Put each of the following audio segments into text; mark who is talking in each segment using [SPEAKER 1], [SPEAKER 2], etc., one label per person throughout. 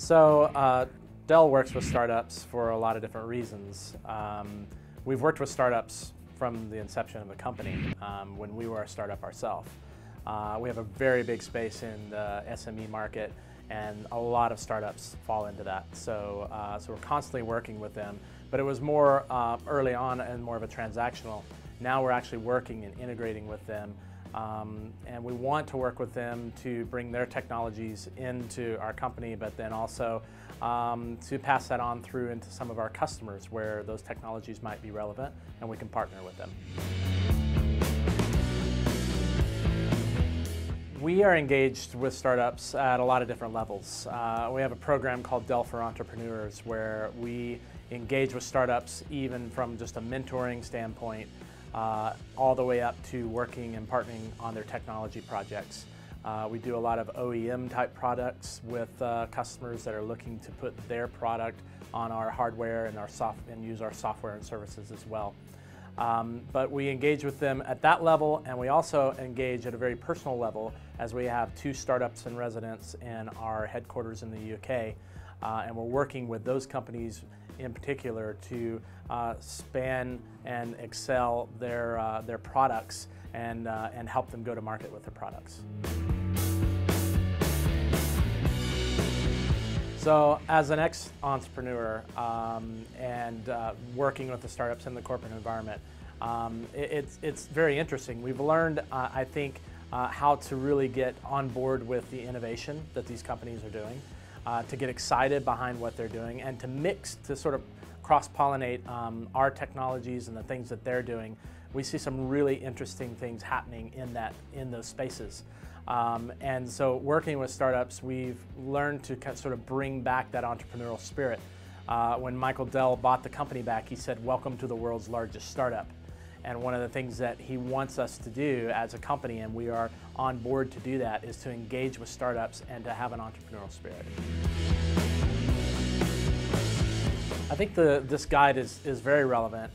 [SPEAKER 1] Dell works with startups for a lot of different reasons. We've worked with startups from the inception of the company when we were a startup ourselves. We have a very big space in the SME market, and a lot of startups fall into that. So we're constantly working with them, but it was more early on and more of a transactional. Now we're actually working and integrating with them, and we want to work with them to bring their technologies into our company, but then also to pass that on through into some of our customers where those technologies might be relevant, and we can partner with them. We are engaged with startups at a lot of different levels. We have a program called Dell for Entrepreneurs where we engage with startups even from just a mentoring standpoint all the way up to working and partnering on their technology projects. We do a lot of OEM type products with customers that are looking to put their product on our hardware and use our software and services as well. But we engage with them at that level, and we also engage at a very personal level as we have 2 startups in residence in our headquarters in the UK, and we're working with those companies in particular to span and excel their products and help them go to market with their products. So as an ex-entrepreneur and working with the startups in the corporate environment, it's very interesting. We've learned, I think, how to really get on board with the innovation that these companies are doing, to get excited behind what they're doing, and to sort of cross-pollinate our technologies and the things that they're doing. We see some really interesting things happening in those spaces. And so working with startups, we've learned to sort of bring back that entrepreneurial spirit. When Michael Dell bought the company back, he said, "Welcome to the world's largest startup." And one of the things that he wants us to do as a company, and we are on board to do that, is to engage with startups and to have an entrepreneurial spirit. I think this guide is very relevant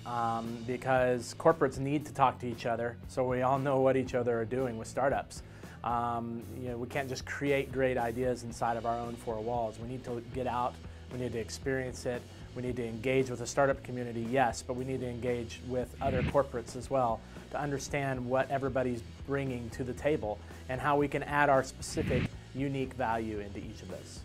[SPEAKER 1] because corporates need to talk to each other, so we all know what each other are doing with startups. We can't just create great ideas inside of our own 4 walls. We need to get out, we need to experience it, we need to engage with the startup community, yes, but we need to engage with other corporates as well to understand what everybody's bringing to the table and how we can add our specific, unique value into each of those.